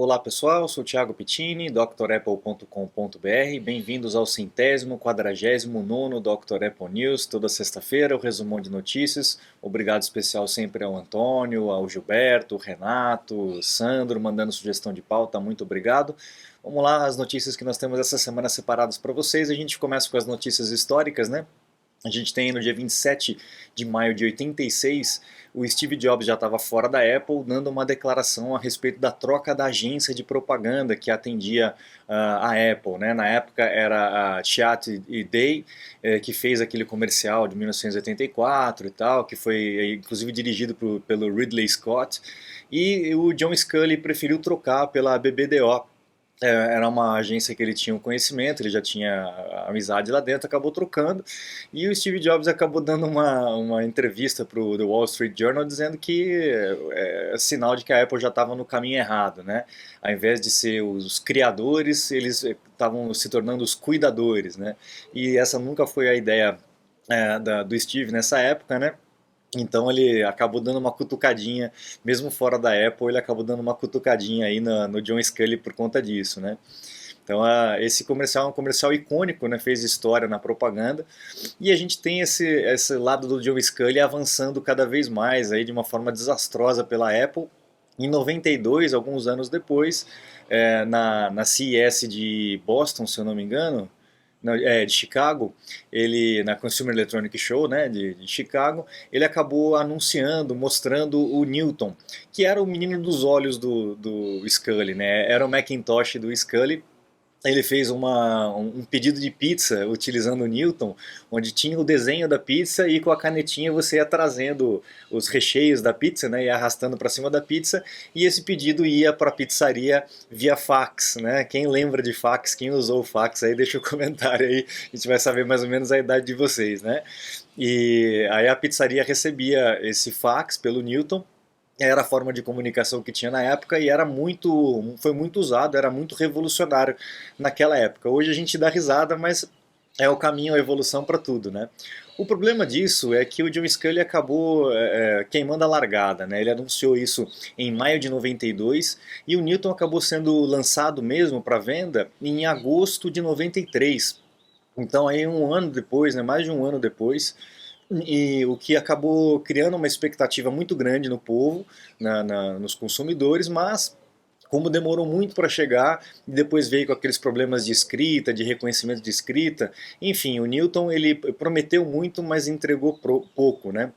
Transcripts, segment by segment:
Olá pessoal, sou o Thiago Pittini, drapple.com.br. Bem-vindos ao 149º Dr. Apple News, toda sexta-feira o resumão de notícias. Obrigado especial sempre ao Antônio, ao Gilberto, Renato, Sandro, mandando sugestão de pauta, muito obrigado. Vamos lá, as notícias que nós temos essa semana separadas para vocês. A gente começa com as notícias históricas, né? A gente tem no dia 27 de maio de 86, o Steve Jobs já estava fora da Apple, dando uma declaração a respeito da troca da agência de propaganda que atendia a Apple, né? Na época era a Chiat e Day, que fez aquele comercial de 1984 e tal, que foi inclusive dirigido pelo Ridley Scott, e o John Sculley preferiu trocar pela BBDO. Era uma agência que ele tinha um conhecimento, ele já tinha amizade lá dentro, acabou trocando, e o Steve Jobs acabou dando uma entrevista para o The Wall Street Journal dizendo que é sinal de que a Apple já estava no caminho errado, né? Ao invés de ser os criadores, eles estavam se tornando os cuidadores, né? E essa nunca foi a ideia do Steve nessa época, né? Então ele acabou dando uma cutucadinha, mesmo fora da Apple, ele acabou dando uma cutucadinha aí no John Sculley por conta disso, né? Então esse comercial é um comercial icônico, né? Fez história na propaganda, e a gente tem esse lado do John Sculley avançando cada vez mais aí de uma forma desastrosa pela Apple. Em 92, alguns anos depois, na CES de Boston, se eu não me engano, de Chicago, ele na Consumer Electronic Show, né, de Chicago, ele acabou anunciando, mostrando o Newton, que era o menino dos olhos do Sculley, né, era o Macintosh do Sculley. Ele fez um pedido de pizza utilizando o Newton, onde tinha o desenho da pizza e com a canetinha você ia trazendo os recheios da pizza, né, ia arrastando para cima da pizza, e esse pedido ia para a pizzaria via fax, né? Quem lembra de fax, quem usou o fax aí, deixa o comentário aí, a gente vai saber mais ou menos a idade de vocês, né? E aí a pizzaria recebia esse fax pelo Newton. Era a forma de comunicação que tinha na época e foi muito usado, era muito revolucionário naquela época. Hoje a gente dá risada, mas é o caminho, a evolução para tudo, né? O problema disso é que o John Sculley acabou queimando a largada, né? Ele anunciou isso em maio de 92 e o Newton acabou sendo lançado mesmo para venda em agosto de 93. Então aí um ano depois, né, mais de um ano depois, e o que acabou criando uma expectativa muito grande no povo, nos consumidores, mas como demorou muito para chegar e depois veio com aqueles problemas de escrita, de reconhecimento de escrita, enfim, o Newton ele prometeu muito, mas entregou pouco, né?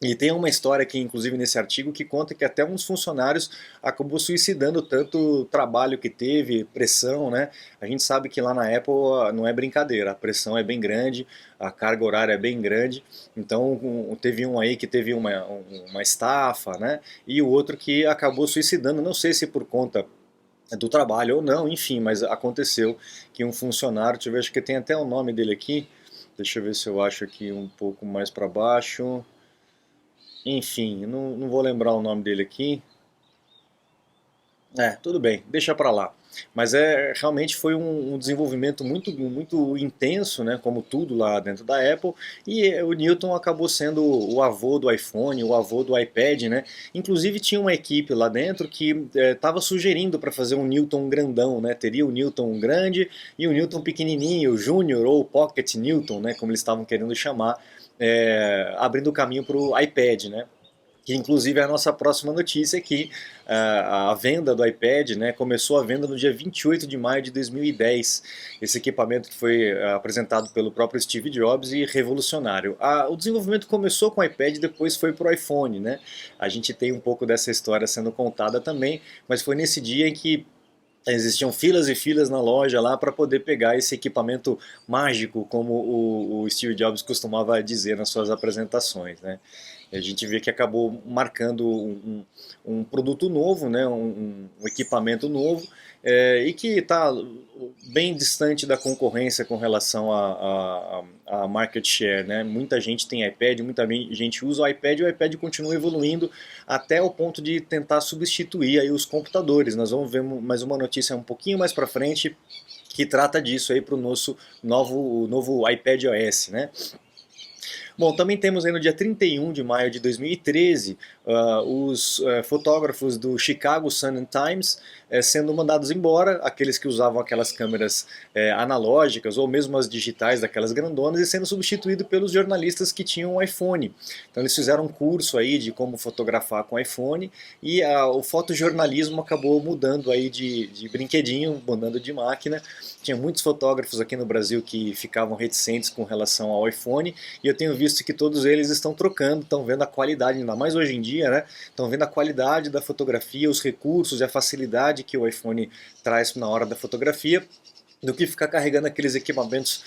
E tem uma história aqui, inclusive nesse artigo, que conta que até uns funcionários acabou suicidando tanto trabalho que teve, pressão, né? A gente sabe que lá na Apple não é brincadeira, a pressão é bem grande, a carga horária é bem grande. Então teve um aí que teve uma estafa, né? E o outro que acabou suicidando, não sei se por conta do trabalho ou não, enfim, mas aconteceu que um funcionário, deixa eu ver, acho que tem até o nome dele aqui, deixa eu ver se eu acho aqui um pouco mais para baixo. Enfim, não vou lembrar o nome dele aqui. Tudo bem, deixa pra lá. Mas realmente foi um desenvolvimento muito intenso, né, como tudo lá dentro da Apple, e o Newton acabou sendo o avô do iPhone, o avô do iPad, né? Inclusive tinha uma equipe lá dentro que estava sugerindo para fazer um Newton grandão, né? Teria o Newton grande e o Newton pequenininho, o Junior ou o Pocket Newton, né, como eles estavam querendo chamar, abrindo o caminho para o iPad, né? Que inclusive é a nossa próxima notícia aqui, a venda do iPad, né, começou a venda no dia 28 de maio de 2010, esse equipamento que foi apresentado pelo próprio Steve Jobs e revolucionário. O desenvolvimento começou com o iPad e depois foi para o iPhone, né? A gente tem um pouco dessa história sendo contada também, mas foi nesse dia em que existiam filas e filas na loja lá para poder pegar esse equipamento mágico, como o Steve Jobs costumava dizer nas suas apresentações, né? A gente vê que acabou marcando um produto novo, né? Um equipamento novo, e que está bem distante da concorrência com relação a market share, né? Muita gente tem iPad, muita gente usa o iPad e o iPad continua evoluindo até o ponto de tentar substituir aí os computadores. Nós vamos ver mais uma notícia um pouquinho mais para frente que trata disso aí para o nosso novo iPad OS, né? Bom, também temos aí no dia 31 de maio de 2013 os fotógrafos do Chicago Sun-Times sendo mandados embora, aqueles que usavam aquelas câmeras analógicas ou mesmo as digitais daquelas grandonas, e sendo substituído pelos jornalistas que tinham um iPhone. Então eles fizeram um curso aí de como fotografar com iPhone e o fotojornalismo acabou mudando aí de brinquedinho, mudando de máquina. Tinha muitos fotógrafos aqui no Brasil que ficavam reticentes com relação ao iPhone, e eu tenho visto que todos eles estão trocando, estão vendo a qualidade, ainda mais hoje em dia, né? Estão vendo a qualidade da fotografia, os recursos e a facilidade que o iPhone traz na hora da fotografia, do que ficar carregando aqueles equipamentos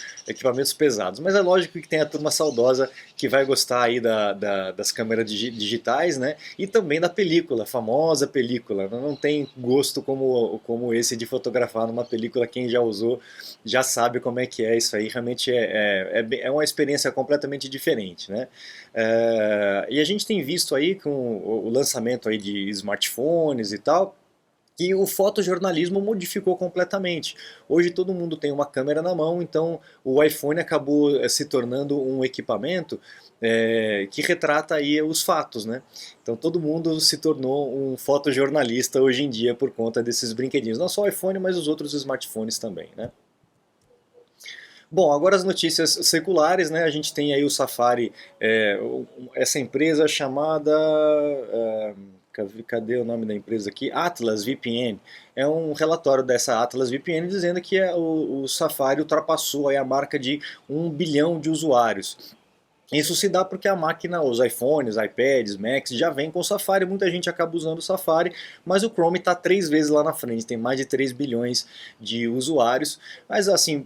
pesados. Mas é lógico que tem a turma saudosa que vai gostar aí das câmeras digitais, né? E também da película, a famosa película. Não tem gosto como esse de fotografar numa película. Quem já usou já sabe como é que é isso aí. Realmente é uma experiência completamente diferente, né? E a gente tem visto aí com o lançamento aí de smartphones e tal, que o fotojornalismo modificou completamente. Hoje todo mundo tem uma câmera na mão, então o iPhone acabou se tornando um equipamento que retrata aí os fatos, né? Então todo mundo se tornou um fotojornalista hoje em dia por conta desses brinquedinhos. Não só o iPhone, mas os outros smartphones também, né? Bom, agora as notícias seculares, né? A gente tem aí o Safari, essa empresa chamada, cadê o nome da empresa aqui? Atlas VPN. É um relatório dessa Atlas VPN dizendo que o Safari ultrapassou aí a marca de 1 bilhão de usuários. Isso se dá porque a máquina, os iPhones, iPads, Macs já vem com o Safari, muita gente acaba usando o Safari, mas o Chrome está 3 vezes lá na frente, tem mais de 3 bilhões de usuários. Mas assim,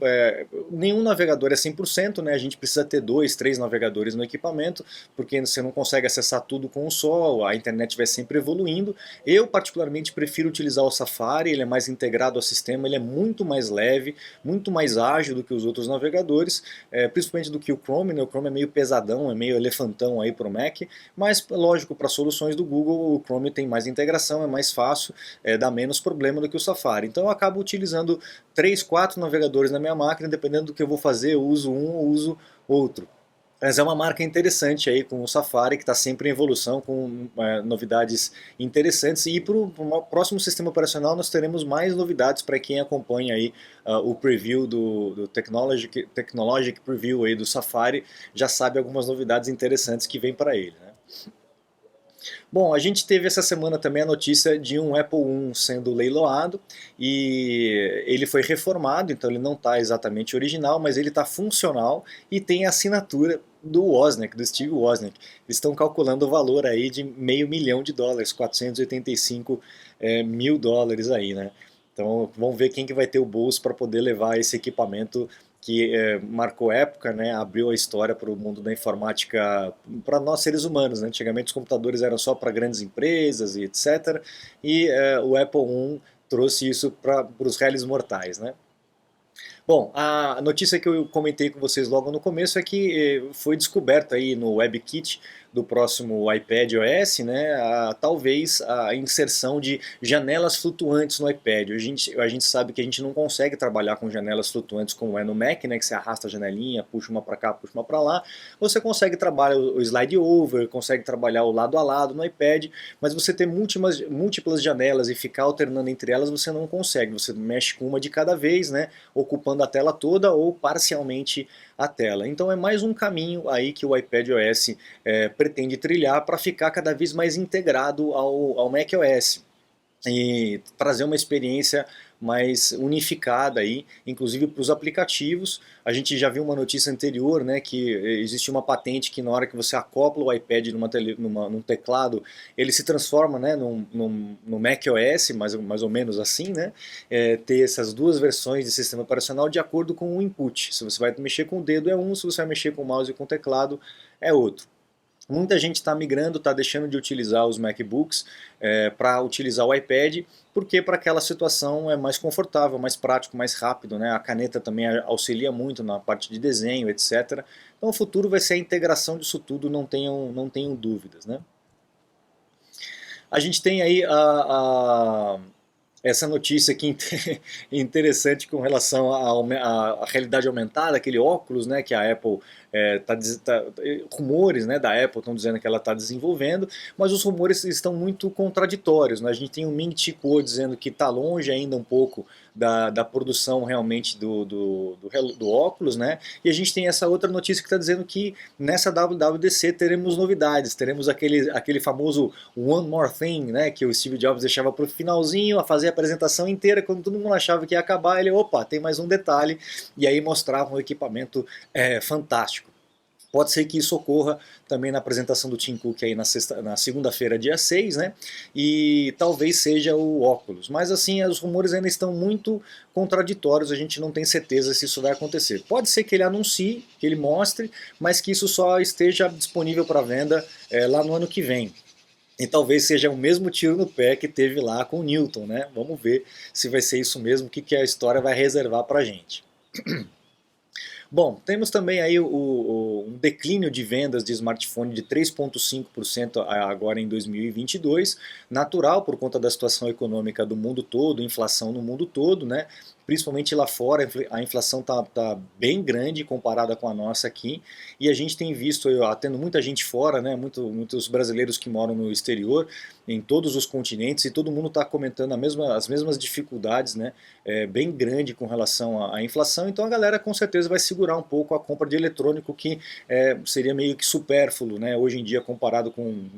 nenhum navegador é 100%, né? A gente precisa ter 2, 3 navegadores no equipamento, porque você não consegue acessar tudo com um só, a internet vai sempre evoluindo. Eu particularmente prefiro utilizar o Safari, ele é mais integrado ao sistema, ele é muito mais leve, muito mais ágil do que os outros navegadores, principalmente do que o Chrome, né? O Chrome é meio pesadão, é meio elefantão aí para o Mac, mas lógico, para soluções do Google o Chrome tem mais integração, é mais fácil, dá menos problema do que o Safari. Então eu acabo utilizando 3, 4 navegadores na minha máquina, dependendo do que eu vou fazer, eu uso um ou uso outro. Mas é uma marca interessante aí com o Safari, que está sempre em evolução, com novidades interessantes. E para o próximo sistema operacional nós teremos mais novidades para quem acompanha aí o preview do Technologic Preview aí do Safari, já sabe algumas novidades interessantes que vem para ele, né? Bom, a gente teve essa semana também a notícia de um Apple I sendo leiloado, e ele foi reformado, então ele não está exatamente original, mas ele está funcional e tem a assinatura do Wozniak, do Steve Wozniak. Eles estão calculando o valor aí de $500 mil, 485 mil dólares aí, né? Então vamos ver quem que vai ter o bolso para poder levar esse equipamento que marcou época, né, abriu a história para o mundo da informática, para nós seres humanos, né? Antigamente os computadores eram só para grandes empresas e etc. E o Apple I trouxe isso para os réis mortais, né? Bom, a notícia que eu comentei com vocês logo no começo é que foi descoberta aí no WebKit do próximo iPad OS, né, talvez a inserção de janelas flutuantes no iPad. A gente sabe que a gente não consegue trabalhar com janelas flutuantes como é no Mac, né, que você arrasta a janelinha, puxa uma para cá, puxa uma para lá. Você consegue trabalhar o slide over, consegue trabalhar o lado a lado no iPad, mas você ter múltiplas janelas e ficar alternando entre elas você não consegue. Você mexe com uma de cada vez, né, ocupando a tela toda ou parcialmente a tela. Então é mais um caminho aí que o iPadOS pretende trilhar para ficar cada vez mais integrado ao macOS e trazer uma experiência mais unificada aí, inclusive para os aplicativos. A gente já viu uma notícia anterior, né, que existe uma patente que na hora que você acopla o iPad num teclado, ele se transforma, né, no macOS, mais ou menos assim, né, ter essas duas versões de sistema operacional de acordo com o input. Se você vai mexer com o dedo é um, se você vai mexer com o mouse e com o teclado é outro. Muita gente está migrando, está deixando de utilizar os MacBooks para utilizar o iPad, porque para aquela situação é mais confortável, mais prático, mais rápido, né? A caneta também auxilia muito na parte de desenho, etc. Então o futuro vai ser a integração disso tudo, não tenham dúvidas, né? A gente tem aí essa notícia aqui interessante com relação à realidade aumentada, aquele óculos, né, que a Apple rumores, né, da Apple estão dizendo que ela está desenvolvendo, mas os rumores estão muito contraditórios, né? A gente tem o Ming Chi Kuo dizendo que está longe ainda um pouco da produção realmente do óculos, né? E a gente tem essa outra notícia que está dizendo que nessa WWDC teremos novidades, teremos aquele famoso One More Thing, né, que o Steve Jobs deixava para o finalzinho, a fazer a apresentação inteira, quando todo mundo achava que ia acabar, ele, opa, tem mais um detalhe, e aí mostrava um equipamento fantástico. Pode ser que isso ocorra também na apresentação do Tim Cook aí na segunda-feira, dia 6, né? E talvez seja o óculos. Mas assim, os rumores ainda estão muito contraditórios, a gente não tem certeza se isso vai acontecer. Pode ser que ele anuncie, que ele mostre, mas que isso só esteja disponível para venda lá no ano que vem. E talvez seja o mesmo tiro no pé que teve lá com o Newton, né? Vamos ver se vai ser isso mesmo, o que a história vai reservar para a gente. Bom, temos também aí um declínio de vendas de smartphone de 3,5% agora em 2022, natural por conta da situação econômica do mundo todo, inflação no mundo todo, né? Principalmente lá fora, a inflação tá bem grande comparada com a nossa aqui, e a gente tem visto, tendo muita gente fora, né, muitos brasileiros que moram no exterior, em todos os continentes, e todo mundo está comentando as mesmas dificuldades, né, bem grande com relação à inflação, então a galera com certeza vai segurar um pouco a compra de eletrônico, que seria meio que supérfluo, né, hoje em dia comparado com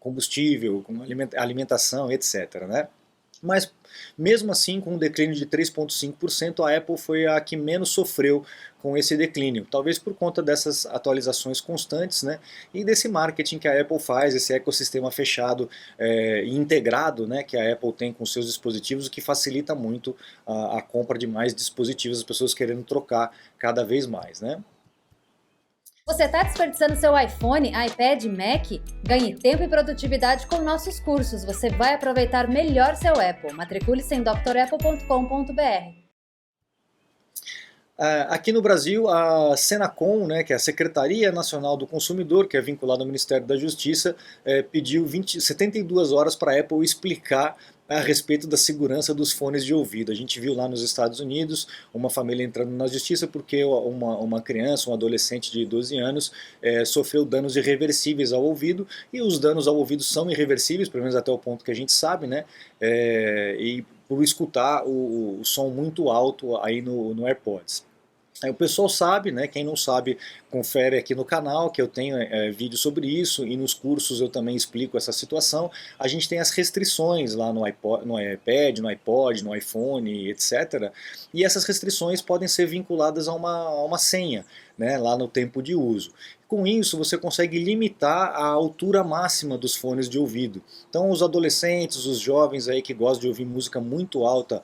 combustível, com alimentação, etc., né? Mas mesmo assim, com um declínio de 3,5%, a Apple foi a que menos sofreu com esse declínio. Talvez por conta dessas atualizações constantes, né, e desse marketing que a Apple faz, esse ecossistema fechado e integrado, né, que a Apple tem com seus dispositivos, o que facilita muito a compra de mais dispositivos, as pessoas querendo trocar cada vez mais, né? Você está desperdiçando seu iPhone, iPad, Mac? Ganhe tempo e produtividade com nossos cursos. Você vai aproveitar melhor seu Apple. Matricule-se em drapple.com.br. Aqui no Brasil, a Senacom, né, que é a Secretaria Nacional do Consumidor, que é vinculada ao Ministério da Justiça, pediu 72 horas para a Apple explicar a respeito da segurança dos fones de ouvido. A gente viu lá nos Estados Unidos uma família entrando na justiça porque uma criança, um adolescente de 12 anos, sofreu danos irreversíveis ao ouvido, e os danos ao ouvido são irreversíveis, pelo menos até o ponto que a gente sabe, né? E por escutar o som muito alto aí no AirPods. Aí o pessoal sabe, né? Quem não sabe, confere aqui no canal, que eu tenho vídeo sobre isso, e nos cursos eu também explico essa situação. A gente tem as restrições lá no iPod, no iPad, no iPod, no iPhone, etc. E essas restrições podem ser vinculadas a uma senha, né, lá no tempo de uso. Com isso, você consegue limitar a altura máxima dos fones de ouvido. Então, os adolescentes, os jovens aí que gostam de ouvir música muito alta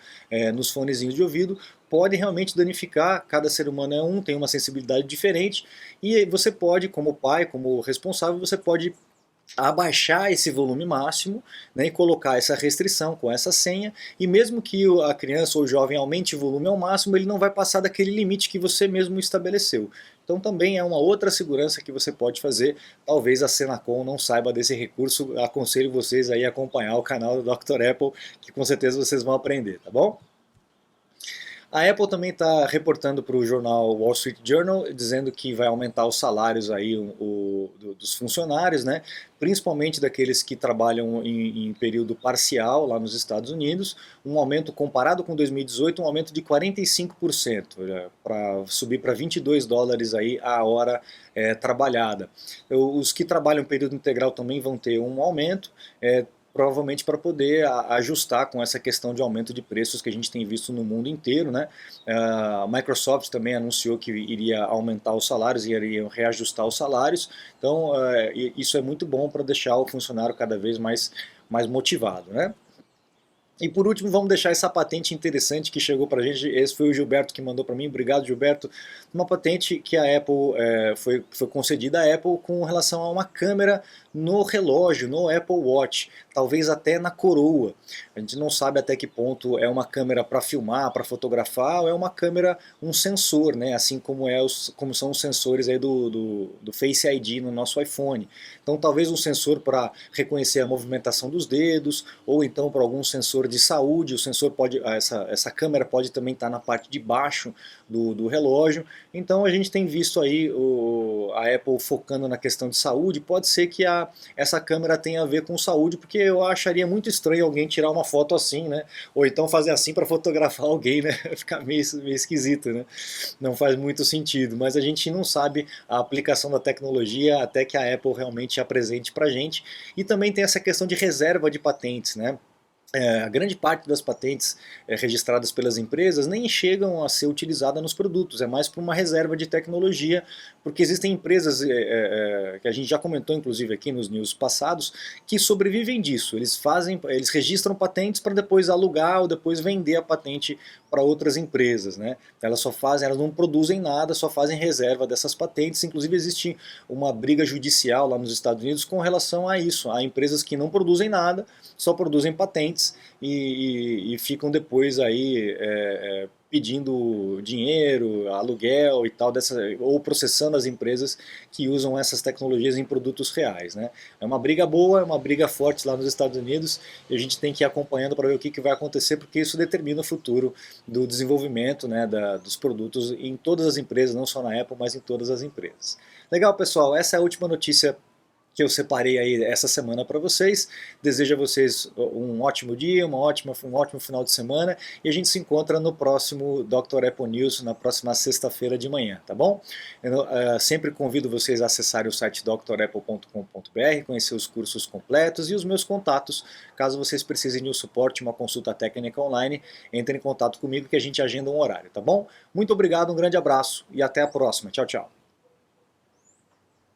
nos fonezinhos de ouvido, pode realmente danificar. Cada ser humano tem uma sensibilidade diferente, e você pode, como pai, como responsável, você pode abaixar esse volume máximo, né, e colocar essa restrição com essa senha, e mesmo que a criança ou o jovem aumente o volume ao máximo, ele não vai passar daquele limite que você mesmo estabeleceu. Então também é uma outra segurança que você pode fazer. Talvez a Senacom não saiba desse recurso, aconselho vocês aí a acompanhar o canal do Dr. Apple, que com certeza vocês vão aprender, tá bom? A Apple também está reportando para o jornal Wall Street Journal, dizendo que vai aumentar os salários aí, dos funcionários, né? Principalmente daqueles que trabalham em período parcial lá nos Estados Unidos, um aumento comparado com 2018, um aumento de 45%, para subir para $22 aí a hora trabalhada. Os que trabalham em período integral também vão ter um aumento, provavelmente para poder ajustar com essa questão de aumento de preços que a gente tem visto no mundo inteiro, né? A Microsoft também anunciou que iria aumentar os salários, iria reajustar os salários, então isso é muito bom para deixar o funcionário cada vez mais motivado, né? E por último, vamos deixar essa patente interessante que chegou para a gente. Esse foi o Gilberto que mandou para mim. Obrigado, Gilberto. Uma patente que a Apple foi concedida à Apple com relação a uma câmera no relógio, no Apple Watch, talvez até na coroa. A gente não sabe até que ponto é uma câmera para filmar, para fotografar, ou é uma câmera, um sensor, né? Assim como são os sensores aí do Face ID no nosso iPhone. Então talvez um sensor para reconhecer a movimentação dos dedos, ou então para algum sensor de saúde, o sensor pode, essa câmera pode também estar na parte de baixo do relógio. Então a gente tem visto aí a Apple focando na questão de saúde. Pode ser que essa câmera tenha a ver com saúde, porque eu acharia muito estranho alguém tirar uma foto assim, né? Ou então fazer assim para fotografar alguém, né? Ficar meio esquisito, né? Não faz muito sentido, mas a gente não sabe a aplicação da tecnologia até que a Apple realmente apresente para a gente. E também tem essa questão de reserva de patentes, né? A grande parte das patentes registradas pelas empresas nem chegam a ser utilizada nos produtos, é mais para uma reserva de tecnologia, porque existem empresas, que a gente já comentou inclusive aqui nos news passados, que sobrevivem disso. Eles registram patentes para depois alugar ou depois vender a patente para outras empresas, né? Elas não produzem nada, só fazem reserva dessas patentes. Inclusive existe uma briga judicial lá nos Estados Unidos com relação a isso. Há empresas que não produzem nada, só produzem patentes e ficam depois aí pedindo dinheiro, aluguel e tal, ou processando as empresas que usam essas tecnologias em produtos reais, né? É uma briga boa, é uma briga forte lá nos Estados Unidos, e a gente tem que ir acompanhando para ver o que vai acontecer, porque isso determina o futuro do desenvolvimento, né, dos produtos em todas as empresas, não só na Apple, mas em todas as empresas. Legal, pessoal, essa é a última notícia que eu separei aí essa semana para vocês. Desejo a vocês um ótimo dia, um ótimo final de semana, e a gente se encontra no próximo Dr. Apple News, na próxima sexta-feira de manhã, tá bom? Eu sempre convido vocês a acessarem o site drapple.com.br, conhecer os cursos completos e os meus contatos. Caso vocês precisem de um suporte, uma consulta técnica online, entre em contato comigo que a gente agenda um horário, tá bom? Muito obrigado, um grande abraço e até a próxima. Tchau, tchau.